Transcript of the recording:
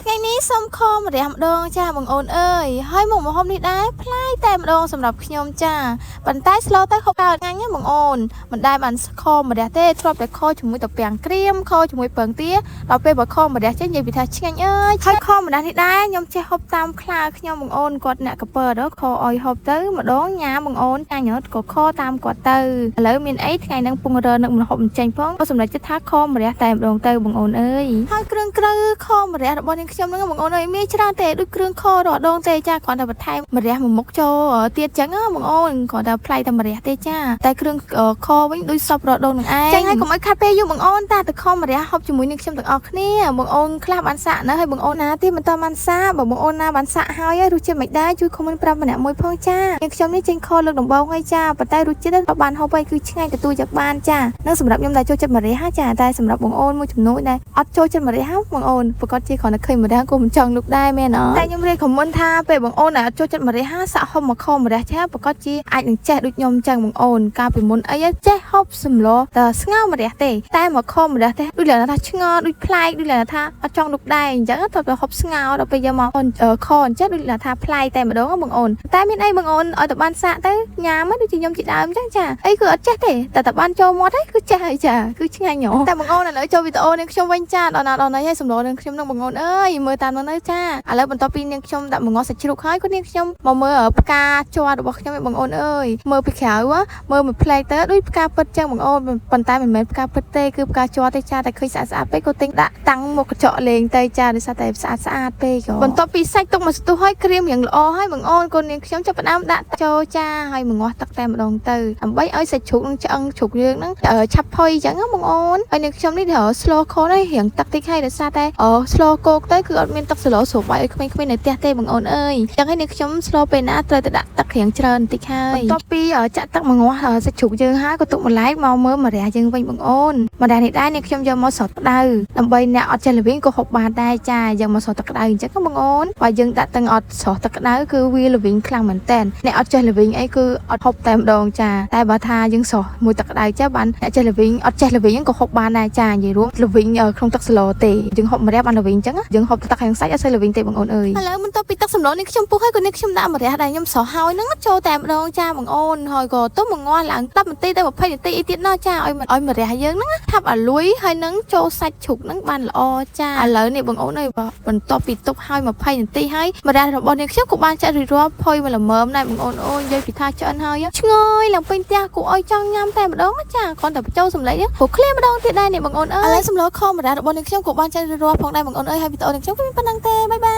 ថ្ងៃនេះសូមខមម្រះម្ដងចាបងអូនអើយហើយមុខម្ហូបនេះដែរផ្លាយតែម្ដងសម្រាប់ខ្ញុំចាប៉ុន្តែស្លទៅហូបកើតងាញ់ណាបងអូនមិនដែលបានខមម្រះទេធ្លាប់តែខជាមួយតាពាំងក្រៀមខជាមួយពងទាដល់ពេលបើខមម្រះចេញនិយាយពីថាឆ្ងាញ់អើយហើយខមម្រះនេះដែរខ្ញុំចេះហូបតាមខ្លាខ្ញុំបងអូនគាត់អ្នកកពើដល់ខឲ្យហូបទៅម្ដងញ៉ាបងអូនចាញ់រត់ក៏ខតាមគាត់ទៅឥឡូវមានអីថ្ងៃហ្នឹងពងរើនឹកម្ហូបមិនចេញផងក៏សម្រេចចិត្តថាខមម្រះតែម្ដងទៅបងអូនអើយហើយគ្រឿងក្រៅខមម្រះរបស់នាងខ្ញុំហ្នឹងបងអូនអើយមានច្រើនទេដូចគ្រឿងខរដងទេចាគ្រាន់តែបន្ថែមម្រះមួយមុខចូលទៀតចឹងបងអូនគ្រាន់តែផ្លៃតែម្រះទេចាតែគ្រឿងខវិញដូចសពរដងនឹងឯងចឹងហើយកុំឲ្យខាត់ពេលយូរបងអូនតាទៅខមម្រះហូបជាមួយនាងខ្ញុំទាំងអស់គ្នាបងអូនខ្លះបានសាក់ណាហើយបងអូនណាទៀតមិនតបានសាក់បងអូនណាបានសាក់ហើយរសជាតិមិនដែរជួយខមមិនប្រាប់ម្នាក់មួយផងចានាងខ្ញុំនេះចេញខលើកដំបូងហើយចាប៉ុន្តែរសជាតិក៏បានហូបហើយគឺឆ្ងាញ់ទទួលយកបានចានឹងសម្រាប់ខ្ញុំដែលចូលចិត្តម្រះហាចាតែសម្រាប់បងអូនមួយចំនួនដែរអត់ចូលចិត្តម្រះហ៎បងអូនប្រកាសជាគ្រាន់តែឃើញម្រះក៏មិនចង់លុកដែរមែនអត់តែខ្ញុំរៀនខមមិនថាពេលបងអូនដែលអត់ចូលចិត្តម្រះហាសាក់ហូបមកខមម្រះចាប្រកាសជាអាចនឹងចេះដូចខ្ញុំចឹងបងអូនកាលពីមុនអីចេះហូបសម្លតែស្ងោរម្រះទេតែមកខមម្រះទេដូចលថាឆ្ងល់ដូចប្លែកដូចលថាអត់ចង់លុកដែរអញ្ចឹងទៅហូបស្ងោរដល់ពេលយកមកខអញ្ចឹងដូចលថាប្លែកតែម្ដងបងអូនតែមានអីបងអូនឲ្យតែបានសាក់ទៅញ៉ាំដូចជាខ្ញុំជាដើមចឹងចាអីគឺអត់ចេះទេតែបានចូលមាត់ហ្នឹងគឺចេះហើយចាគឺឆ្ងាញ់ហ៎តែបងអូនឥឡូវចូលវីដេអូនាងខ្ញុំវិញចាដល់ណាដល់ណីហើយសម្លនាងខ្ញុំនឹងបងអូនអើយមើលតាមនោះនៅចាឥឡូវបន្ទាប់ពីនាងខ្ញុំដាក់បង្កសាច់ជ្រូកហើយក៏នាងខ្ញុំមកមើលផ្កាជ័ររបស់ខ្ញុំឯងបងអូនអើយមើលពីក្រៅមើលមួយផ្លែកទៅដូចផ្កាពិតចឹងបងអូនប៉ុន្តែមិនមែនផ្កាពិតទេគឺផ្កាជ័រទេចាតែឃើញស្អាតពេកក៏ទិញដាក់តាំងមុខកញ្ចក់លេងទៅចាដោយសារតែស្អាតពេកបន្ទាប់ពីសាច់ទុកមកស្ទុះហើយក្រៀមរៀងល្អហើយបងអូនក៏នាងខ្ញុំចាប់ផ្ដើមដាក់ចូលចាហើយមកងាស់ទឹកតែម្ដងទៅដើម្បីឲ្យសាច់ជ្រូកនឹងឆ្អឹងជ្រូកយើងហ្នឹងឆាប់ផុយចឹងណាបងអូនហើយនាងខ្ញុំនេះត្រូវ slow cook ហើយរៀងទឹកតិចហើយដោយសារតែ slow cook ទៅគឺអត់មានទឹកស្លស្រូបបាយឲ្យក្មេងៗនៅផ្ទះទេបងអូនអើយចឹងហើយនាងខ្ញុំ slow ពេលណាត្រូវទៅដាក់ទឹករៀងច្រើនតិចហើយបន្ទាប់ពីចាក់ទឹកមកងាស់សាច់ជ្រូកយើងហើយក៏ទុកម្លែកមកមើលម្រះយើងវិញបងអូនម្រះនេះដែរនាងខ្ញុំយកមកស្រោចក្តៅដើម្បីអ្នកអត់ចេះល្វីងក៏ហូបបានដែរចាយកមកស្រោចទឹកក្តៅអញ្ចឹងបងអូនបើយើងដាក់ទឹកអត់ស្រោចទឹកក្តៅគឺវាល្វីងខ្លាំងមែនតើអ្នកអត់ចេះល្វីងអីគឺអត់ហូបតែម្ដងចាតែបើថាយើងស្រោចមួយទឹកក្តៅចាបានអ្នកចេះល្វីងអត់ចេះល្វីងក៏ហូបបានដែរចានិយាយរួមល្វីងក្នុងទឹកស្លទេយើងហូបម្រះបានល្វីងអញ្ចឹងយើងហូបទឹកខាងសាច់អត់សូវល្វីងទេបងអូនអើយឥឡូវបន្ទាប់ពីទឹកសម្លនេះខ្ញុំពុះហើយក៏នេះខ្ញុំដាក់ម្រះដែលខ្ញុំស្រោចហើយហ្នឹងចូលតែម្ដងចាបងអូនហើយក៏ទុំមកងាស់ឡើង10នាទីទៅ20នាទីអីទៀតណោះចាឲ្យម្រះយើងហ្នឹងថាប់ឲ្យលួយហើយនឹងចូលសាច់ជ្រូកហ្នឹងបានល្អចាឥឡូវនេះបងអូនអើយបន្ទាប់ពីទុកហើយ20នាទីហើយម្រះរបស់នេះខ្ញុំក៏បានចាក់រៀបរាប់ផុយមកល្មមដែរបងអូនអូននិយាយពីថាឆ្អិនហើយឆ្ងើយឡើងពេញផ្ទះគួរឲ្យចង់ញ៉ាំតែម្ដងចាគ្រាន់តែបញ្ចូលសម្លេងព្រោះឃ្លាម្ដងទៀតដែរនេះបងអូនអើយឥឡូវសម្លខម្រះរបស់នេះខ្ញុំក៏បានចាក់រៀបរាប់ផងដែរបងអូនអើយហើយវីដេអូនេះខ្ញុំក៏មានប៉ុណ្្នឹងទេបាយបាយ